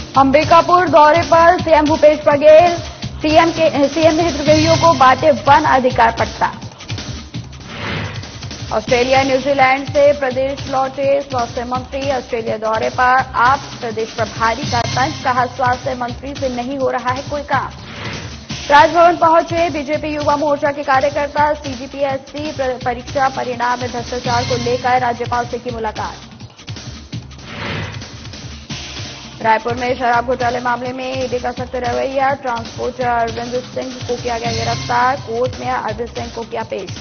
अंबिकापुर दौरे पर CM Bhupesh Baghel, CM ने हितग्राहियों को बांटे वन अधिकार पट्टा। ऑस्ट्रेलिया न्यूजीलैंड से प्रदेश लौटे स्वास्थ्य मंत्री, ऑस्ट्रेलिया दौरे पर आप प्रदेश प्रभारी का तंज, कहा स्वास्थ्य मंत्री से नहीं हो रहा है कोई काम। राजभवन पहुंचे बीजेपी युवा मोर्चा के कार्यकर्ता, सीजीपीएससी परीक्षा परिणाम में भ्रष्टाचार को लेकर राज्यपाल से की मुलाकात। रायपुर में शराब घोटाले मामले में ईडी का सख्त रवैया, ट्रांसपोर्टर अरविंद सिंह को किया गया गिरफ्तार, कोर्ट में अरविंद सिंह को किया पेश।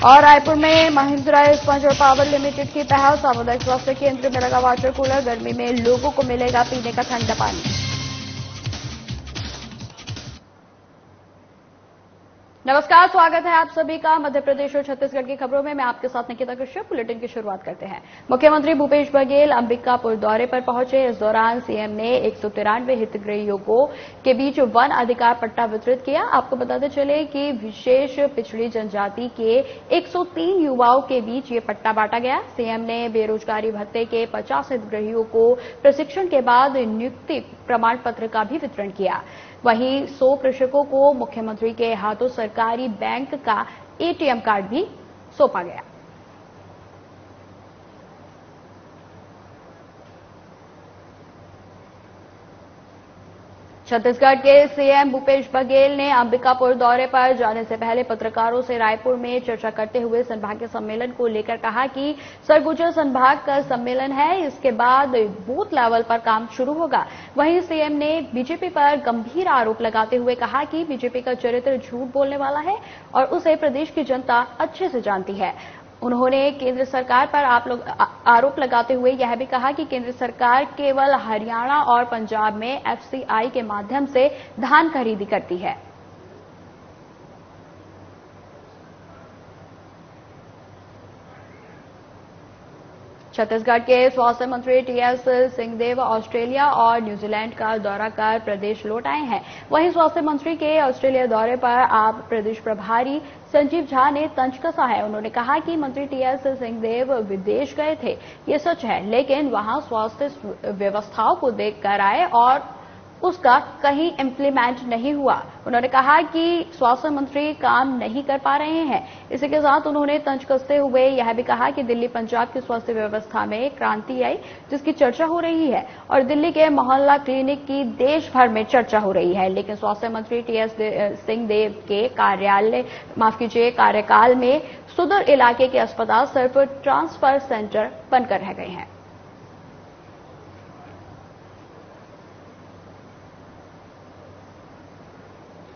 और रायपुर में महिंद्रा स्पंज और पावर लिमिटेड की पहल, सामुदायिक स्वास्थ्य केंद्र में लगा वाटर कूलर, गर्मी में लोगों को मिलेगा पीने का ठंडा पानी। नमस्कार, स्वागत है आप सभी का मध्य प्रदेश और छत्तीसगढ़ की खबरों में। मैं आपके साथ निकिता कश्यप। बुलेटिन की शुरुआत करते हैं। मुख्यमंत्री भूपेश बघेल अंबिकापुर दौरे पर पहुंचे। इस दौरान सीएम ने 193 हितग्राहियों के बीच वन अधिकार पट्टा वितरित किया। आपको बताते चले कि विशेष पिछड़ी जनजाति के 103 युवाओं के बीच ये पट्टा बांटा गया। सीएम ने बेरोजगारी भत्ते के 50 हितग्राहियों को प्रशिक्षण के बाद नियुक्ति प्रमाण पत्र का भी वितरण किया। वहीं 100 कृषकों को मुख्यमंत्री के हाथों सरकारी बैंक का एटीएम कार्ड भी सौंपा गया। छत्तीसगढ़ के सीएम भूपेश बघेल ने अंबिकापुर दौरे पर जाने से पहले पत्रकारों से रायपुर में चर्चा करते हुए संभागीय सम्मेलन को लेकर कहा कि सरगुजा संभाग का सम्मेलन है, इसके बाद बूथ लेवल पर काम शुरू होगा। वहीं सीएम ने बीजेपी पर गंभीर आरोप लगाते हुए कहा कि बीजेपी का चरित्र झूठ बोलने वाला है और उसे प्रदेश की जनता अच्छे से जानती है। उन्होंने केंद्र सरकार पर आरोप लगाते हुए यह भी कहा कि केंद्र सरकार केवल हरियाणा और पंजाब में एफसीआई के माध्यम से धान खरीदी करती है। छत्तीसगढ़ के स्वास्थ्य मंत्री टीएस सिंहदेव ऑस्ट्रेलिया और न्यूजीलैंड का दौरा कर प्रदेश लौट आए हैं। वहीं स्वास्थ्य मंत्री के ऑस्ट्रेलिया दौरे पर आप प्रदेश प्रभारी संजीव झा ने तंज कसा है। उन्होंने कहा कि मंत्री टीएस सिंहदेव विदेश गए थे, ये सच है, लेकिन वहां स्वास्थ्य व्यवस्थाओं को देखकर आए और उसका कहीं इम्प्लीमेंट नहीं हुआ। उन्होंने कहा कि स्वास्थ्य मंत्री काम नहीं कर पा रहे हैं। इसी के साथ उन्होंने तंज कसते हुए यह भी कहा कि दिल्ली पंजाब की स्वास्थ्य व्यवस्था में क्रांति आई, जिसकी चर्चा हो रही है, और दिल्ली के मोहल्ला क्लिनिक की देश भर में चर्चा हो रही है, लेकिन स्वास्थ्य मंत्री टीएस सिंहदेव के कार्यकाल में सुदूर इलाके के अस्पताल सिर्फ ट्रांसफर सेंटर बनकर रह गए हैं।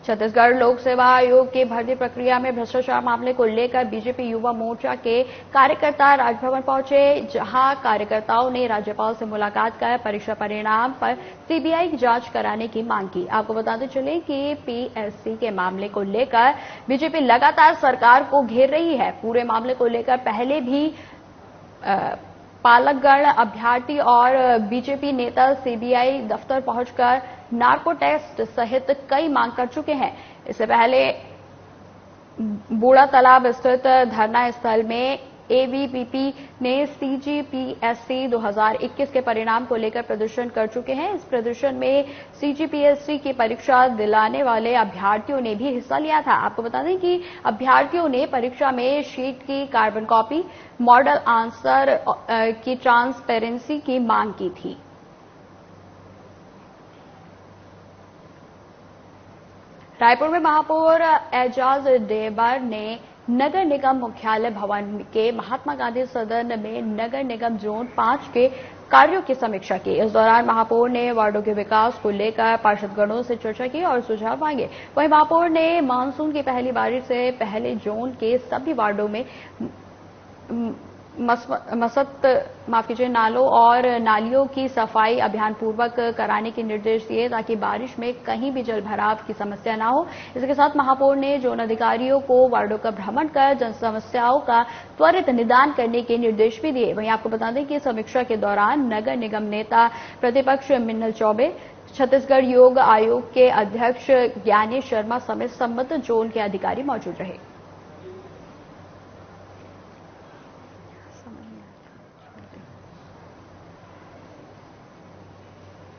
छत्तीसगढ़ लोक सेवा आयोग की भर्ती प्रक्रिया में भ्रष्टाचार मामले को लेकर बीजेपी युवा मोर्चा के कार्यकर्ता राजभवन पहुंचे, जहां कार्यकर्ताओं ने राज्यपाल से मुलाकात कर परीक्षा परिणाम पर सीबीआई की जांच कराने की मांग की। आपको बताते चले कि पीएससी के मामले को लेकर बीजेपी लगातार सरकार को घेर रही है। पूरे मामले को लेकर पहले भी पालकगढ़ अभ्यर्थी और बीजेपी नेता सीबीआई दफ्तर पहुंचकर नार्को टेस्ट सहित कई मांग कर चुके हैं। इससे पहले बूढ़ा तालाब स्थित धरना स्थल में एबीवीपी ने सीजीपीएससी 2021 के परिणाम को लेकर प्रदर्शन कर चुके हैं। इस प्रदर्शन में सीजीपीएससी की परीक्षा दिलाने वाले अभ्यर्थियों ने भी हिस्सा लिया था। आपको बता दें कि अभ्यर्थियों ने परीक्षा में शीट की कार्बन कॉपी, मॉडल आंसर की ट्रांसपेरेंसी की मांग की थी। रायपुर में महापौर एजाज डेबर ने नगर निगम मुख्यालय भवन के महात्मा गांधी सदन में नगर निगम जोन 5 के कार्यों की समीक्षा की। इस दौरान महापौर ने वार्डों के विकास को लेकर पार्षदगणों से चर्चा की और सुझाव मांगे। वहीं महापौर ने मानसून की पहली बारिश से पहले जोन के सभी वार्डों में नालों और नालियों की सफाई अभियान पूर्वक कराने के निर्देश दिए, ताकि बारिश में कहीं भी जल भराव की समस्या न हो। इसके साथ महापौर ने जोन अधिकारियों को वार्डों का भ्रमण कर जन समस्याओं का त्वरित निदान करने के निर्देश भी दिए। वहीं आपको बता दें कि समीक्षा के दौरान नगर निगम नेता प्रतिपक्ष मिन्नल चौबे, छत्तीसगढ़ योग आयोग के अध्यक्ष ज्ञानेश शर्मा समेत संबद्ध जोन के अधिकारी मौजूद रहे।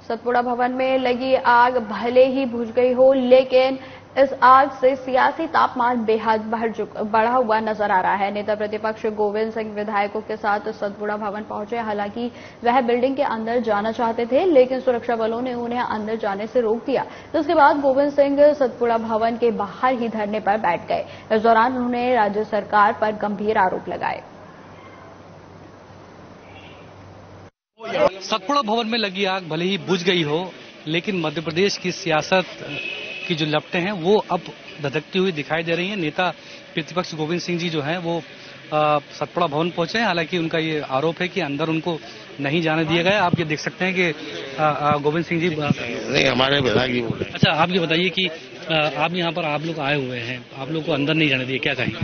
सतपुड़ा भवन में लगी आग भले ही बुझ गई हो, लेकिन इस आग से सियासी तापमान बेहद बढ़ा हुआ नजर आ रहा है। नेता प्रतिपक्ष गोविंद सिंह विधायकों के साथ सतपुड़ा भवन पहुंचे। हालांकि वह बिल्डिंग के अंदर जाना चाहते थे, लेकिन सुरक्षा बलों ने उन्हें अंदर जाने से रोक दिया। जिसके बाद गोविंद सिंह सतपुड़ा भवन के बाहर ही धरने पर बैठ गए। इस दौरान उन्होंने राज्य सरकार पर गंभीर आरोप लगाए। सतपुड़ा भवन में लगी आग भले ही बुझ गई हो, लेकिन मध्य प्रदेश की सियासत की जो लपटें हैं वो अब धधकती हुई दिखाई दे रही हैं। नेता प्रतिपक्ष गोविंद सिंह जी जो हैं वो सतपुड़ा भवन पहुंचे हैं। हालांकि उनका ये आरोप है कि अंदर उनको नहीं जाने दिया गया। आप ये देख सकते हैं कि गोविंद सिंह जी नहीं, हमारे विधायक। अच्छा, आप ये बताइए कि आप यहाँ पर आप लोग आए हुए हैं, आप लोग को अंदर नहीं जाने दिए, क्या कहेंगे?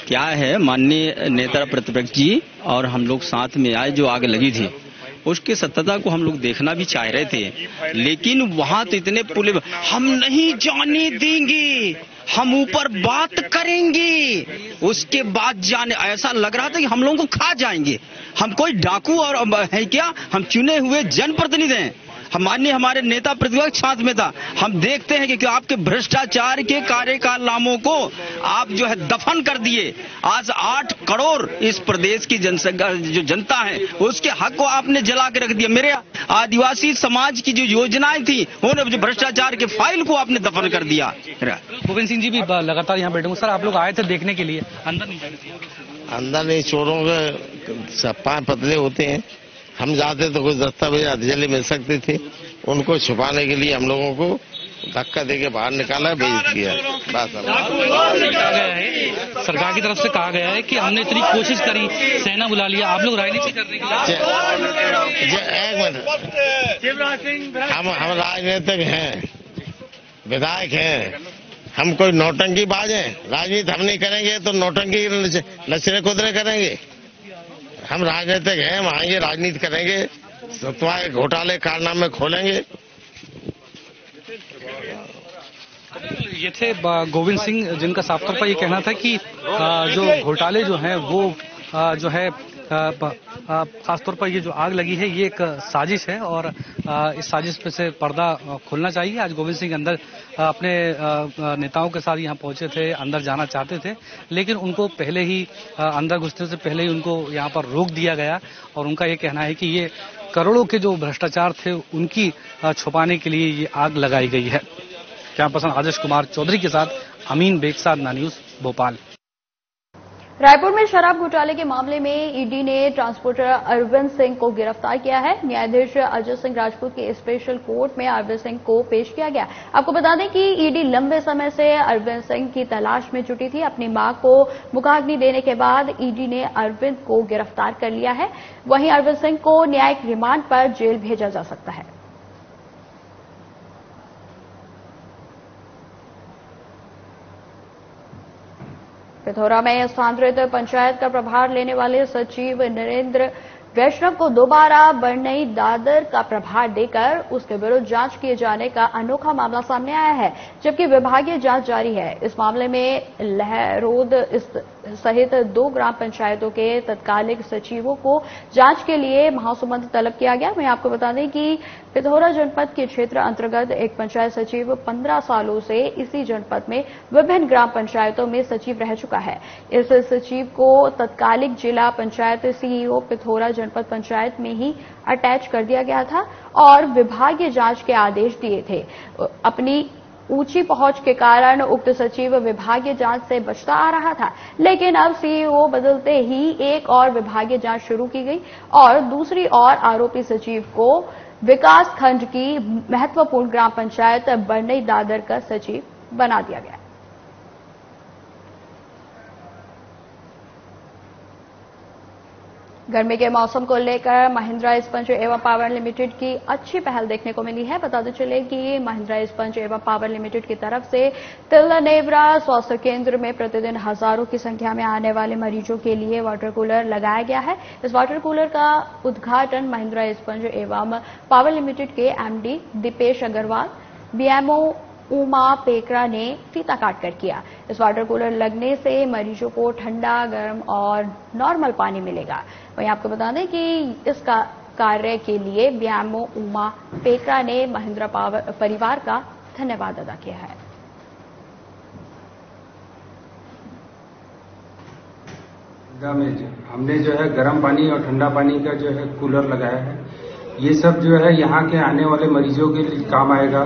क्या है, माननीय नेता प्रतिपक्ष जी और हम लोग साथ में आए, जो आग लगी थी उसकी सत्यता को हम लोग देखना भी चाह रहे थे, लेकिन वहां तो इतने पुलिस, हम नहीं जाने देंगे, हम ऊपर बात करेंगे, उसके बाद जाने, ऐसा लग रहा था कि हम लोगों को खा जाएंगे। हम कोई डाकू और है क्या? हम चुने हुए जनप्रतिनिधि हैं। हमारे नेता प्रतिपक्ष साथ में था। हम देखते हैं कि आपके भ्रष्टाचार के कार्यकाल नामों को आप जो है दफन कर दिए। आज 8 करोड़ इस प्रदेश की जनसंख्या जो जनता है उसके हक को आपने जला के रख दिया। मेरे आदिवासी समाज की जो योजनाएं थी उन्होंने भ्रष्टाचार के फाइल को आपने दफन कर दिया। गोविंद सिंह जी भी लगातार यहाँ बैठे। सर, आप लोग आए थे देखने के लिए, अंदर नहीं जाने दिया? अंदर नहीं, चोरों के पांव पतले होते हैं। हम जाते तो कुछ दस्तावेज जल्दी मिल सकते थे, उनको छुपाने के लिए हम लोगों को धक्का देके बाहर निकाला, भेज दिया। सरकार की तरफ से कहा गया है कि हमने इतनी कोशिश करी, सेना बुला लिया, आप लोग राजनीति कर रहे हैं। एक मिनट, हम राजनीतिक हैं, विधायक हैं, हम कोई नौटंकी बाज हैं। राजनीति हम नहीं करेंगे तो नौटंकी नचरे कुदरे करेंगे। हम राजनीतिक हैं, वहां ये राजनीति करेंगे, सतपुड़ा घोटाले कारनामे खोलेंगे। ये थे गोविंद सिंह, जिनका साफ तौर पर ये कहना था कि जो घोटाले जो हैं वो जो है खासतौर पर ये जो आग लगी है ये एक साजिश है और इस साजिश पे से पर्दा खुलना चाहिए। आज गोविंद सिंह अंदर अपने नेताओं के साथ यहाँ पहुंचे थे, अंदर जाना चाहते थे, लेकिन उनको पहले ही अंदर घुसने से पहले ही उनको यहाँ पर रोक दिया गया और उनका ये कहना है कि ये करोड़ों के जो भ्रष्टाचार थे उनकी छुपाने के लिए ये आग लगाई गई है। कैमरा पर्सन आदेश कुमार चौधरी के साथ अमीन बेग, साधना न्यूज, भोपाल। रायपुर में शराब घोटाले के मामले में ईडी ने ट्रांसपोर्टर अरविंद सिंह को गिरफ्तार किया है। न्यायाधीश अजय सिंह राजपूत के स्पेशल कोर्ट में अरविंद सिंह को पेश किया गया। आपको बता दें कि ईडी लंबे समय से अरविंद सिंह की तलाश में जुटी थी। अपनी मां को मुखाग्नि देने के बाद ईडी ने अरविंद को गिरफ्तार कर लिया है। वहीं अरविंद सिंह को न्यायिक रिमांड पर जेल भेजा जा सकता है। पिथौरा में स्थानांतरित पंचायत का प्रभार लेने वाले सचिव नरेंद्र वैष्णव को दोबारा बरनई दादर का प्रभार देकर उसके विरुद्ध जांच किए जाने का अनोखा मामला सामने आया है, जबकि विभागीय जांच जारी है। इस मामले में लहरोद सहित 2 ग्राम पंचायतों के तत्कालिक सचिवों को जांच के लिए महासुमंद तलब किया गया। मैं आपको बता दें कि पिथौरा जनपद के क्षेत्र अंतर्गत एक पंचायत सचिव 15 सालों से इसी जनपद में विभिन्न ग्राम पंचायतों में सचिव रह चुका है। इस सचिव को तत्कालिक जिला पंचायत सीईओ पिथौरा जनपद पंचायत में ही अटैच कर दिया गया था और विभागीय जांच के आदेश दिए थे। अपनी ऊंची पहुंच के कारण उक्त सचिव विभागीय जांच से बचता आ रहा था, लेकिन अब सीईओ बदलते ही एक और विभागीय जांच शुरू की गई और दूसरी ओर आरोपी सचिव को विकास खंड की महत्वपूर्ण ग्राम पंचायत बरनई दादर का सचिव बना दिया गया। गर्मी के मौसम को लेकर महिंद्रा स्पंज एवं पावर लिमिटेड की अच्छी पहल देखने को मिली है। बताते चले कि महिंद्रा स्पंज एवं पावर लिमिटेड की तरफ से तिल्लानेवरा स्वास्थ्य केंद्र में प्रतिदिन हजारों की संख्या में आने वाले मरीजों के लिए वाटर कूलर लगाया गया है। इस वाटर कूलर का उद्घाटन महिंद्रा स्पंज एवं पावर लिमिटेड के एमडी दीपेश अग्रवाल, बीएमओ उमा पेकरा ने फीता काटकर किया। इस वाटर कूलर लगने से मरीजों को ठंडा, गर्म और नॉर्मल पानी मिलेगा। वहीं आपको बता दें कि इसका कार्य के लिए व्यामो उमा पेकरा ने महिंद्रा परिवार का धन्यवाद अदा किया है। हमने जो है गर्म पानी और ठंडा पानी का जो है कूलर लगाया है। ये सब जो है यहाँ के आने वाले मरीजों के लिए काम आएगा।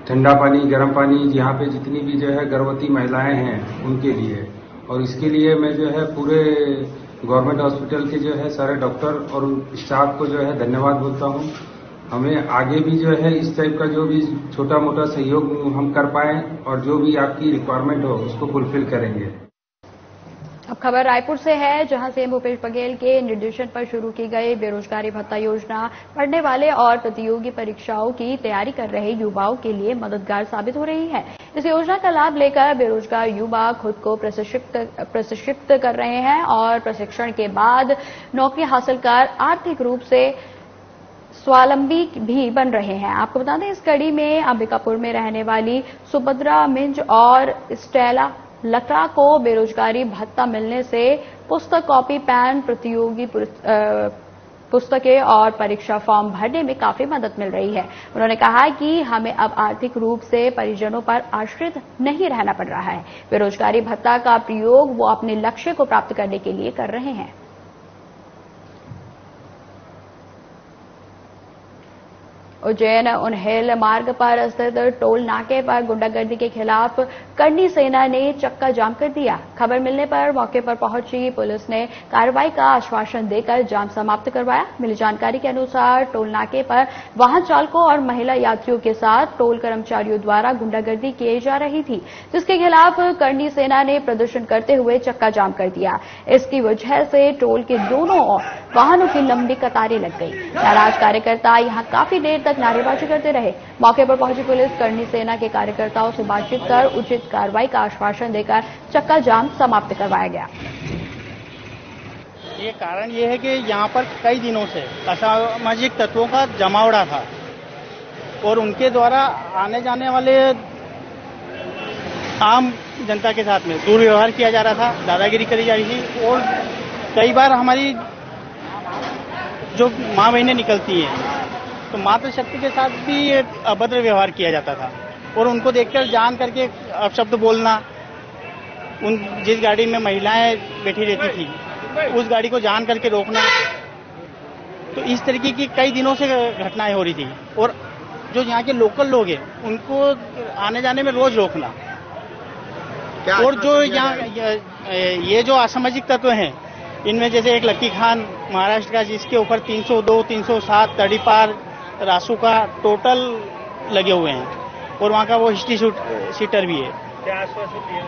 ठंडा पानी, गर्म पानी, यहाँ पे जितनी भी जो है गर्भवती महिलाएं हैं उनके लिए। और इसके लिए मैं जो है पूरे गवर्नमेंट हॉस्पिटल के जो है सारे डॉक्टर और स्टाफ को जो है धन्यवाद बोलता हूँ। हमें आगे भी जो है इस टाइप का जो भी छोटा मोटा सहयोग हम कर पाए और जो भी आपकी रिक्वायरमेंट हो उसको फुलफिल करेंगे। अब खबर रायपुर से है, जहां सीएम भूपेश बघेल के निर्देशन पर शुरू की गई बेरोजगारी भत्ता योजना पढ़ने वाले और प्रतियोगी परीक्षाओं की तैयारी कर रहे युवाओं के लिए मददगार साबित हो रही है। इस योजना का लाभ लेकर बेरोजगार युवा खुद को प्रशिक्षित कर रहे हैं और प्रशिक्षण के बाद नौकरी हासिल कर आर्थिक रूप से स्वावलंबी भी बन रहे हैं। आपको बता दें, इस कड़ी में अंबिकापुर में रहने वाली सुभद्रा मिंज और स्टेला लकड़ा को बेरोजगारी भत्ता मिलने से पुस्तक, कॉपी, पेन, प्रतियोगी पुस्तकें और परीक्षा फॉर्म भरने में काफी मदद मिल रही है। उन्होंने कहा कि हमें अब आर्थिक रूप से परिजनों पर आश्रित नहीं रहना पड़ रहा है। बेरोजगारी भत्ता का प्रयोग वो अपने लक्ष्य को प्राप्त करने के लिए कर रहे हैं। उज्जैन उन्हेल मार्ग पर स्थित टोल नाके पर गुंडागर्दी के खिलाफ करनी सेना ने चक्का जाम कर दिया। खबर मिलने पर मौके पर पहुंची पुलिस ने कार्रवाई का आश्वासन देकर जाम समाप्त करवाया। मिली जानकारी के अनुसार टोल नाके पर वाहन चालकों और महिला यात्रियों के साथ टोल कर्मचारियों द्वारा गुंडागर्दी की जा रही थी, जिसके खिलाफ करनी सेना ने प्रदर्शन करते हुए चक्का जाम कर दिया। इसकी वजह से टोल के दोनों ओर वाहनों की लंबी कतारें लग गई। नाराज कार्यकर्ता यहां काफी देर तक नारेबाजी करते रहे। मौके पर पहुंची पुलिस करनी सेना के कार्यकर्ताओं से बातचीत कर उचित कार्रवाई का आश्वासन देकर चक्का जाम समाप्त करवाया गया। ये कारण ये है कि यहाँ पर कई दिनों से असामाजिक तत्वों का जमावड़ा था और उनके द्वारा आने जाने वाले आम जनता के साथ में दुर्व्यवहार किया जा रहा था, दादागिरी करी जा रही थी और कई बार हमारी जो माँ बहनें निकलती हैं तो मातृशक्ति के साथ भी अभद्र व्यवहार किया जाता था और उनको देखकर जान करके अपशब्द बोलना, उन जिस गाड़ी में महिलाएं बैठी रहती थी उस गाड़ी को जान करके रोकना, तो इस तरीके की कई दिनों से घटनाएं हो रही थी। और जो यहाँ के लोकल लोग हैं उनको आने जाने में रोज रोकना और जो यहाँ ये जो असामाजिक तत्व हैं इनमें जैसे एक लक्की खान महाराष्ट्र का, जिसके ऊपर 302, 307 तड़ीपार रासू का टोटल लगे हुए हैं और वहाँ का वो हिस्ट्री सीटर भी है। क्या आश्वासन दिया?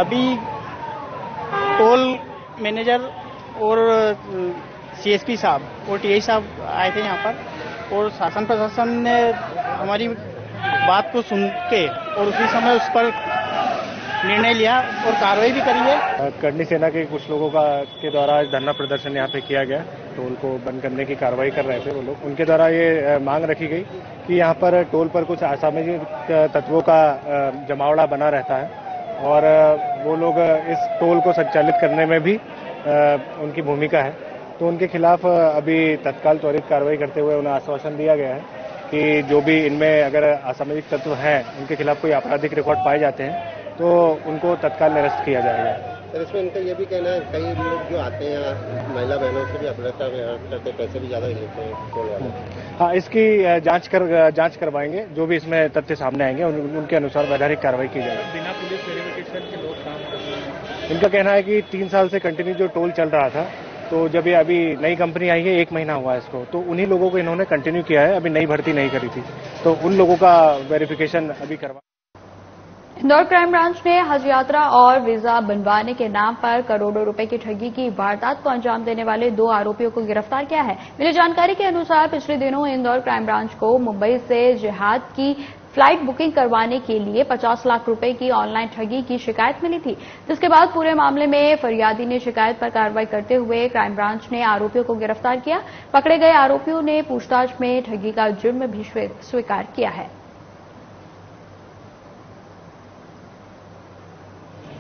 अभी टोल मैनेजर और सीएसपी साहब और टीआई साहब आए थे यहाँ पर और शासन प्रशासन ने हमारी बात को सुन के और उसी समय उस पर निर्णय लिया और कार्रवाई भी करी है। करनी सेना के कुछ लोगों के द्वारा आज धरना प्रदर्शन यहाँ पे किया गया। टोल को बंद करने की कार्रवाई कर रहे थे वो लोग। उनके द्वारा ये मांग रखी गई कि यहाँ पर टोल पर कुछ असामाजिक तत्वों का जमावड़ा बना रहता है और वो लोग इस टोल को संचालित करने में भी उनकी भूमिका है। तो उनके खिलाफ अभी तत्काल त्वरित कार्रवाई करते हुए उन्हें आश्वासन दिया गया है कि जो भी इनमें अगर असामाजिक तत्व हैं उनके खिलाफ कोई आपराधिक रिकॉर्ड पाए जाते हैं तो उनको तत्काल निरस्त किया जाएगा। सर, इसमें इनका ये भी कहना है कई लोग जो आते हैं महिला बहनों से भी अपराध व्यवहार करते, पैसे भी ज्यादा लेते हैं। हाँ, इसकी जांच करवाएंगे। जो भी इसमें तथ्य सामने आएंगे उनके अनुसार वैधानिक कार्रवाई की जाएगी। बिना पुलिस वेरिफिकेशन के लोग काम कर रहे हैं। इनका कहना है कि 3 साल से कंटिन्यू जो टोल चल रहा था, तो जब ये अभी नई कंपनी आई है 1 महीना हुआ है इसको, तो उन्हीं लोगों को इन्होंने कंटिन्यू किया है। अभी नई भर्ती नहीं करी थी, तो उन लोगों का वेरिफिकेशन अभी करवा। इंदौर क्राइम ब्रांच ने हज यात्रा और वीजा बनवाने के नाम पर करोड़ों रुपए की ठगी की वारदात को अंजाम देने वाले 2 आरोपियों को गिरफ्तार किया है। मिली जानकारी के अनुसार पिछले दिनों इंदौर क्राइम ब्रांच को मुंबई से जिहाद की फ्लाइट बुकिंग करवाने के लिए 50 लाख रुपए की ऑनलाइन ठगी की शिकायत मिली थी, जिसके बाद पूरे मामले में फरियादी ने शिकायत पर कार्रवाई करते हुए क्राइम ब्रांच ने आरोपियों को गिरफ्तार किया। पकड़े गए आरोपियों ने पूछताछ में ठगी का जुर्म भी स्वीकार किया है।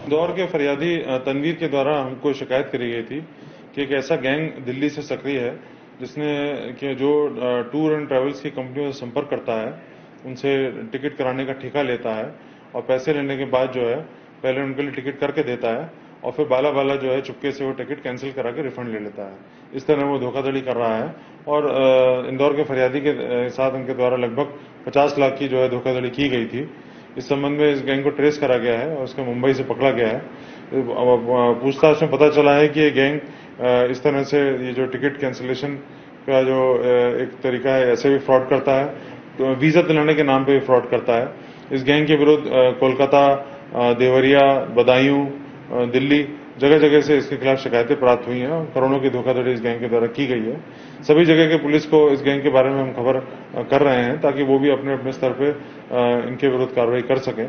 इंदौर के फरियादी तनवीर के द्वारा हमको शिकायत करी गई थी कि एक ऐसा गैंग दिल्ली से सक्रिय है जिसने कि जो टूर एंड ट्रैवल्स की कंपनियों से संपर्क करता है, उनसे टिकट कराने का ठेका लेता है और पैसे लेने के बाद जो है पहले उनके लिए टिकट करके देता है और फिर बाला बाला जो है चुपके से वो टिकट कैंसिल करा के रिफंड ले लेता है। इस तरह वो धोखाधड़ी कर रहा है और इंदौर के फरियादी के साथ उनके द्वारा लगभग 50 लाख की जो है धोखाधड़ी की गई थी। इस संबंध में इस गैंग को ट्रेस करा गया है और उसको मुंबई से पकड़ा गया है। पूछताछ में पता चला है कि ये गैंग इस तरह से ये जो टिकट कैंसिलेशन का जो एक तरीका है, ऐसे भी फ्रॉड करता है, तो वीजा दिलाने के नाम पे भी फ्रॉड करता है। इस गैंग के विरुद्ध कोलकाता, देवरिया, बदायूं, दिल्ली जगह जगह से इसके खिलाफ शिकायतें प्राप्त हुई हैं और करोड़ों की धोखाधड़ी इस गैंग के द्वारा की गई है। सभी जगह के पुलिस को इस गैंग के बारे में हम खबर कर रहे हैं ताकि वो भी अपने अपने स्तर पे इनके विरुद्ध कार्रवाई कर सकें।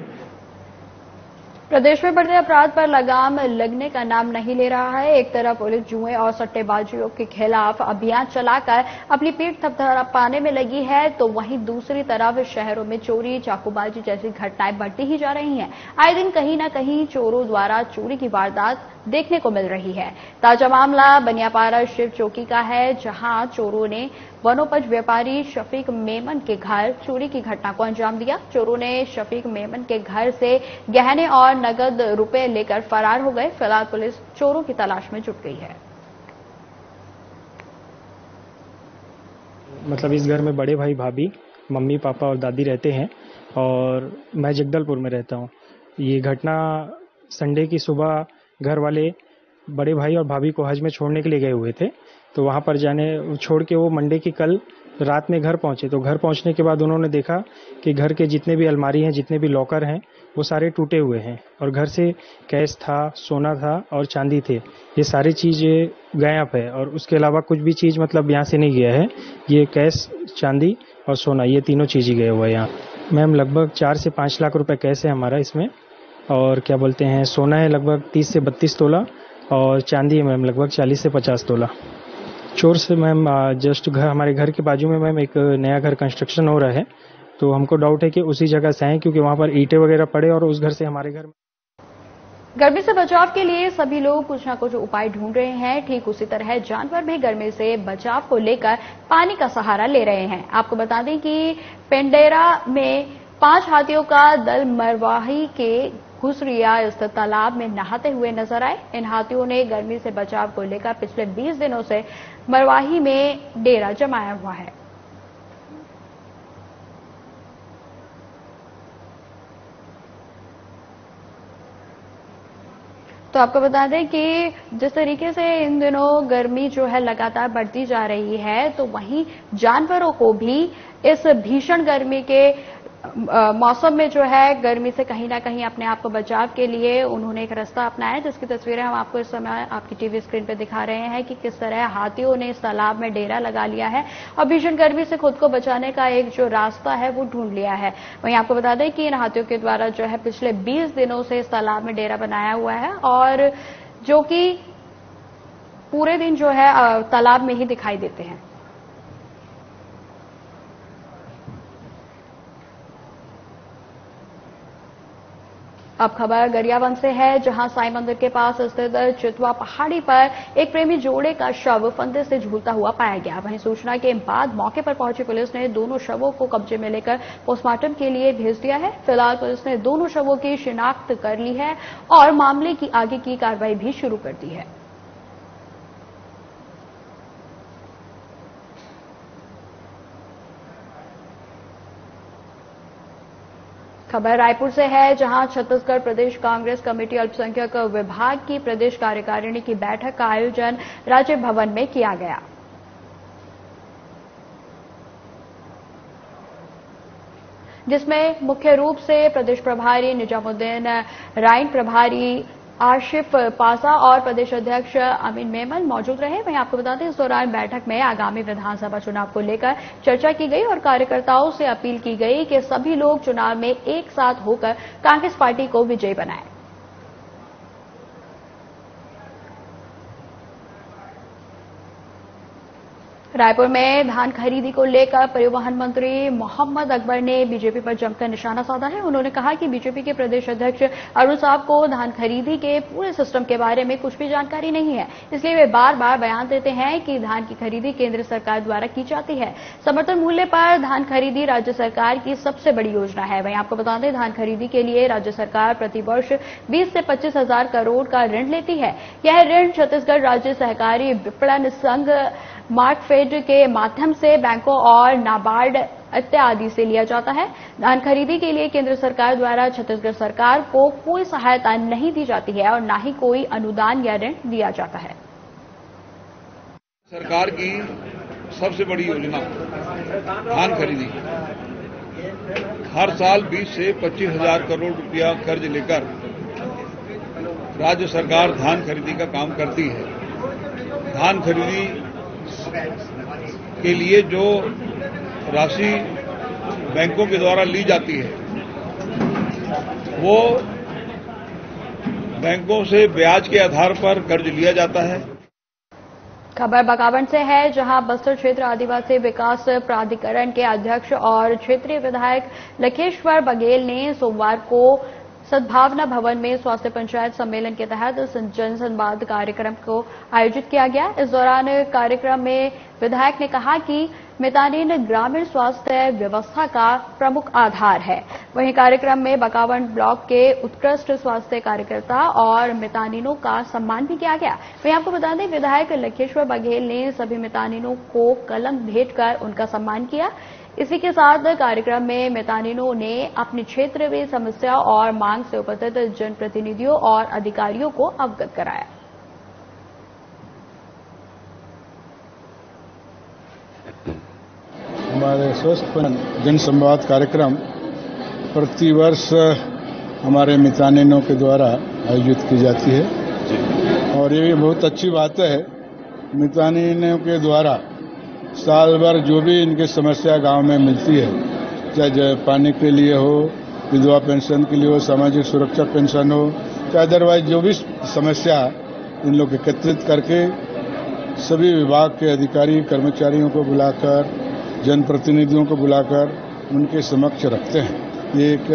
प्रदेश में बढ़ते अपराध पर लगाम लगने का नाम नहीं ले रहा है। एक तरफ पुलिस जुए और सट्टेबाजियों के खिलाफ अभियान चलाकर अपनी पीठ थपथपाने में लगी है, तो वहीं दूसरी तरफ शहरों में चोरी, चाकूबाजी जैसी घटनाएं बढ़ती ही जा रही हैं। आए दिन कहीं न कहीं चोरों द्वारा चोरी की वारदात देखने को मिल रही है। ताजा मामला बनियापारा शिव चौकी का है, जहां चोरों ने वनोपज व्यापारी शफीक मेमन के घर चोरी की घटना को अंजाम दिया। चोरों ने शफीक मेमन के घर से गहने और नगद रुपए लेकर फरार हो गए। फिलहाल पुलिस चोरों की तलाश में जुट गई है। मतलब इस घर में बड़े भाई भाभी, मम्मी पापा और दादी रहते हैं और मैं जगदलपुर में रहता हूँ। ये घटना संडे की सुबह घर वाले बड़े भाई और भाभी को हज में छोड़ने के लिए गए हुए थे, तो वहां पर जाने छोड़ के वो मंडे की कल रात में घर पहुंचे। तो घर पहुंचने के बाद उन्होंने देखा कि घर के जितने भी अलमारी हैं, जितने भी लॉकर हैं, वो सारे टूटे हुए हैं और घर से कैश था, सोना था और चांदी थे। ये सारी चीज़ें गायब है और उसके अलावा कुछ भी चीज़ मतलब यहाँ से नहीं गया है। ये कैश, चांदी और सोना, ये तीनों चीज़ ही गए हुए हैं यहाँ। मैम लगभग 4 से 5 लाख रुपए कैश है हमारा इसमें, और क्या बोलते हैं, सोना है लगभग 30 से 32 तोला और चांदी है मैम लगभग 40 से 50 तोला। चोर से मैम जस्ट घर, हमारे घर के बाजू में मैम एक नया घर कंस्ट्रक्शन हो रहा है, तो हमको डाउट है कि उसी जगह से आए, क्योंकि वहाँ पर ईंटें वगैरह पड़े और उस घर से हमारे घर में। गर्मी से बचाव के लिए सभी लोग कुछ न कुछ उपाय ढूंढ रहे हैं। ठीक उसी तरह जानवर भी गर्मी से बचाव को लेकर पानी का सहारा ले रहे हैं। आपको बता दें कि पेंडेरा में 5 हाथियों का दल मरवाही के घुसरिया स्थित तालाब में नहाते हुए नजर आए। इन हाथियों ने गर्मी से बचाव को लेकर पिछले 20 दिनों से मरवाही में डेरा जमाया हुआ है। तो आपको बता दें कि जिस तरीके से इन दिनों गर्मी जो है लगातार बढ़ती जा रही है, तो वहीं जानवरों को भी इस भीषण गर्मी के मौसम में जो है गर्मी से कहीं ना कहीं अपने आप को बचाव के लिए उन्होंने एक रास्ता अपनाया, जिसकी तस्वीरें हम आपको इस समय आपकी टीवी स्क्रीन पर दिखा रहे हैं कि किस तरह हाथियों ने इस तालाब में डेरा लगा लिया है और भीषण गर्मी से खुद को बचाने का एक जो रास्ता है वो ढूंढ लिया है। वहीं आपको बता दें कि इन हाथियों के द्वारा जो है पिछले 20 दिनों से इस तालाब में डेरा बनाया हुआ है और जो कि पूरे दिन जो है तालाब में ही दिखाई देते हैं। अब खबर गरियाबंद से है, जहां साई मंदिर के पास स्थित चितवा पहाड़ी पर एक प्रेमी जोड़े का शव फंदे से झूलता हुआ पाया गया। वहीं सूचना के बाद मौके पर पहुंची पुलिस ने दोनों शवों को कब्जे में लेकर पोस्टमार्टम के लिए भेज दिया है। फिलहाल पुलिस ने दोनों शवों की शिनाख्त कर ली है और मामले की आगे की कार्रवाई भी शुरू कर दी है। खबर रायपुर से है, जहां छत्तीसगढ़ प्रदेश कांग्रेस कमेटी अल्पसंख्यक विभाग की प्रदेश कार्यकारिणी की बैठक का आयोजन राज्य भवन में किया गया। जिसमें मुख्य रूप से प्रदेश प्रभारी निजामुद्दीन, राइन प्रभारी आशिफ पासा और प्रदेश अध्यक्ष अमीन मेमन मौजूद रहे। वहीं आपको बता दें इस दौरान बैठक में आगामी विधानसभा चुनाव को लेकर चर्चा की गई और कार्यकर्ताओं से अपील की गई कि सभी लोग चुनाव में एक साथ होकर कांग्रेस पार्टी को विजयी बनाएं। रायपुर में धान खरीदी को लेकर परिवहन मंत्री मोहम्मद अकबर ने बीजेपी पर जमकर निशाना साधा है। उन्होंने कहा कि बीजेपी के प्रदेश अध्यक्ष अरुण साहब को धान खरीदी के पूरे सिस्टम के बारे में कुछ भी जानकारी नहीं है, इसलिए वे बार बार बयान देते हैं कि धान की खरीदी केंद्र सरकार द्वारा की जाती है। समर्थन मूल्य पर धान खरीदी राज्य सरकार की सबसे बड़ी योजना है। वहीं आपको बता दें, धान खरीदी के लिए राज्य सरकार प्रतिवर्ष 20 से 25 हजार करोड़ का ऋण लेती है। यह ऋण छत्तीसगढ़ राज्य सहकारी विपणन संघ मार्कफेड के माध्यम से बैंकों और नाबार्ड इत्यादि से लिया जाता है। धान खरीदी के लिए केंद्र सरकार द्वारा छत्तीसगढ़ सरकार को कोई सहायता नहीं दी जाती है और न ही कोई अनुदान या ऋण दिया जाता है। सरकार की सबसे बड़ी योजना धान खरीदी, हर साल 20 से 25 हजार करोड़ रुपया कर्ज लेकर राज्य सरकार धान खरीदी का काम करती है। धान खरीदी के लिए जो राशि बैंकों के द्वारा ली जाती है, वो बैंकों से ब्याज के आधार पर कर्ज लिया जाता है। खबर बकावंड से है, जहां बस्तर क्षेत्र आदिवासी विकास प्राधिकरण के अध्यक्ष और क्षेत्रीय विधायक लखेश्वर बघेल ने सोमवार को सद्भावना भवन में स्वास्थ्य पंचायत सम्मेलन के तहत जन संवाद कार्यक्रम को आयोजित किया गया। इस दौरान कार्यक्रम में विधायक ने कहा कि मितानिन ग्रामीण स्वास्थ्य व्यवस्था का प्रमुख आधार है। वहीं कार्यक्रम में बकावंड ब्लॉक के उत्कृष्ट स्वास्थ्य कार्यकर्ता और मितानिनों का सम्मान भी किया गया। वहीं आपको बता दें, विधायक लखेश्वर बघेल ने सभी मितानिनों को कलम भेंट कर उनका सम्मान किया। इसी के साथ कार्यक्रम में मितानिनों ने अपने क्षेत्र में समस्या और मांग से उपस्थित जनप्रतिनिधियों और अधिकारियों को अवगत कराया। हमारे स्वस्थ जन संवाद कार्यक्रम प्रतिवर्ष हमारे मितानिनों के द्वारा आयोजित की जाती है और ये भी बहुत अच्छी बात है। मितानिनों के द्वारा साल भर जो भी इनकी समस्या गांव में मिलती है, चाहे पानी के लिए हो, विधवा पेंशन के लिए हो, सामाजिक सुरक्षा पेंशन हो, चाहे अदरवाइज जो भी समस्या इन लोग एकत्रित करके सभी विभाग के अधिकारी कर्मचारियों को बुलाकर, जनप्रतिनिधियों को बुलाकर उनके समक्ष रखते हैं। ये एक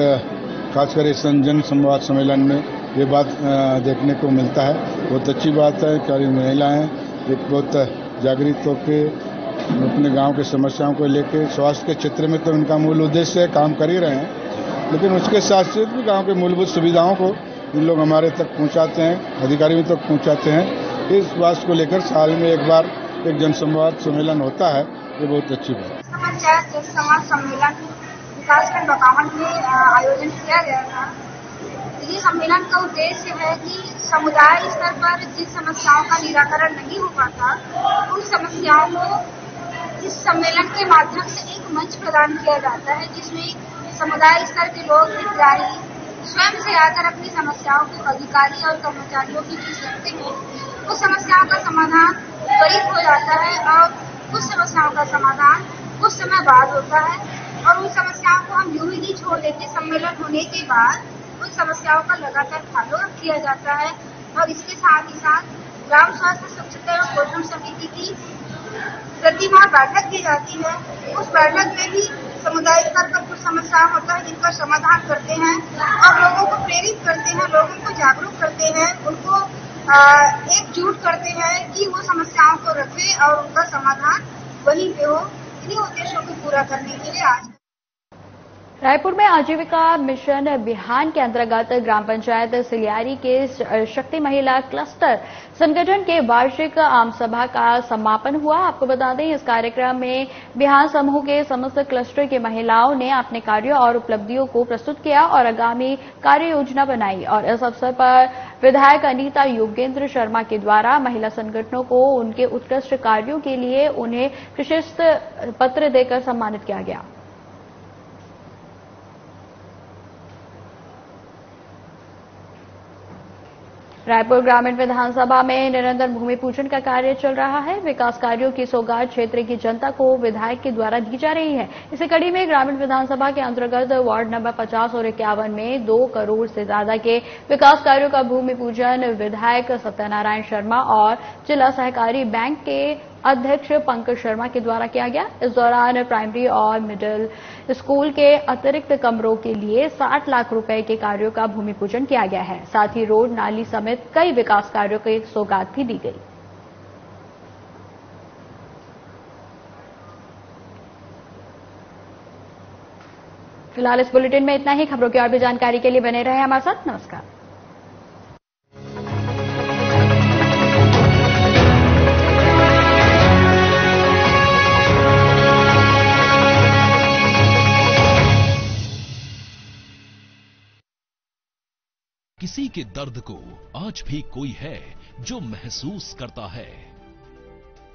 खासकर इस जन संवाद सम्मेलन में ये बात देखने को मिलता है। बहुत अच्छी बात है। सारी महिलाएं एक बहुत जागृत होकर अपने गांव की समस्याओं को लेकर, स्वास्थ्य के क्षेत्र में तो उनका मूल उद्देश्य है, काम कर ही रहे हैं, लेकिन उसके साथ साथ भी गांव के मूलभूत सुविधाओं को इन लोग हमारे तक पहुंचाते हैं, अधिकारियों तक पहुंचाते हैं। इस बात को लेकर साल में एक बार एक जनसंवाद सम्मेलन होता है, ये बहुत अच्छी बात है। पंचायत जनसंवाद सम्मेलन विकासखंड बकावंड में आयोजन किया गया था। ये सम्मेलन का उद्देश्य है कि समुदाय स्तर पर जिन समस्याओं का निराकरण नहीं हो पाता, उन समस्याओं को इस सम्मेलन के माध्यम से एक मंच प्रदान किया जाता है, जिसमें समुदाय स्तर के लोग, हितग्राही स्वयं से आकर अपनी समस्याओं को अधिकारी और कर्मचारियों के बीच रखते हैं। उस समस्याओं का समाधान त्वरित हो जाता है और कुछ समस्याओं का समाधान कुछ समय बाद होता है और उन समस्याओं को हम यूं ही नहीं छोड़ देते। सम्मेलन होने के बाद उन समस्याओं का लगातार फॉलोअप किया जाता है और इसके साथ ही साथ ग्राम स्वास्थ्य स्वच्छता एवं पोषण समिति की प्रतिमाह बैठक की जाती है। उस बैठक में भी समुदाय स्तर पर कुछ समस्या होता है जिनका समाधान करते हैं और लोगों को प्रेरित करते हैं, लोगों को जागरूक करते हैं, उनको एकजुट करते हैं कि वो समस्याओं को रखें और उनका समाधान वहीं पे हो। इन्हीं उद्देश्यों को पूरा करने के लिए आज रायपुर में आजीविका मिशन बिहान के अंतर्गत ग्राम पंचायत सिलियारी के शक्ति महिला क्लस्टर संगठन के वार्षिक आम सभा का समापन हुआ। आपको बता दें, इस कार्यक्रम में बिहान समूह के समस्त क्लस्टर की महिलाओं ने अपने कार्यों और उपलब्धियों को प्रस्तुत किया और आगामी कार्य योजना बनाई। और इस अवसर पर विधायक अनीता योगेंद्र शर्मा के द्वारा महिला संगठनों को उनके उत्कृष्ट कार्यों के लिए उन्हें प्रशस्ति पत्र देकर सम्मानित किया गया। रायपुर ग्रामीण विधानसभा में निरंतर भूमि पूजन का कार्य चल रहा है। विकास कार्यों की सौगात क्षेत्र की जनता को विधायक के द्वारा दी जा रही है। इसी कड़ी में ग्रामीण विधानसभा के अंतर्गत वार्ड नंबर 50 और 51 में 2 करोड़ से ज्यादा के विकास कार्यों का भूमि पूजन विधायक सत्यनारायण शर्मा और जिला सहकारी बैंक के अध्यक्ष पंकज शर्मा के द्वारा किया गया। इस दौरान प्राइमरी और मिडिल स्कूल के अतिरिक्त कमरों के लिए 60 लाख रुपए के कार्यों का भूमि पूजन किया गया है। साथ ही रोड, नाली समेत कई विकास कार्यों की सौगात भी दी गई। फिलहाल इस बुलेटिन में इतना ही। खबरों की और भी जानकारी के लिए बने रहे हमारे साथ। नमस्कार। किसी के दर्द को आज भी कोई है जो महसूस करता है।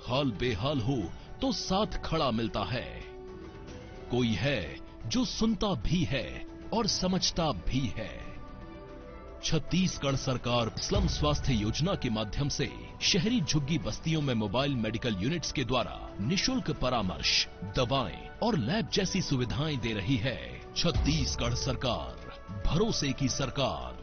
हाल बेहाल हो तो साथ खड़ा मिलता है। कोई है जो सुनता भी है और समझता भी है। छत्तीसगढ़ सरकार स्लम स्वास्थ्य योजना के माध्यम से शहरी झुग्गी बस्तियों में मोबाइल मेडिकल यूनिट्स के द्वारा निशुल्क परामर्श, दवाएं और लैब जैसी सुविधाएं दे रही है। छत्तीसगढ़ सरकार, भरोसे की सरकार।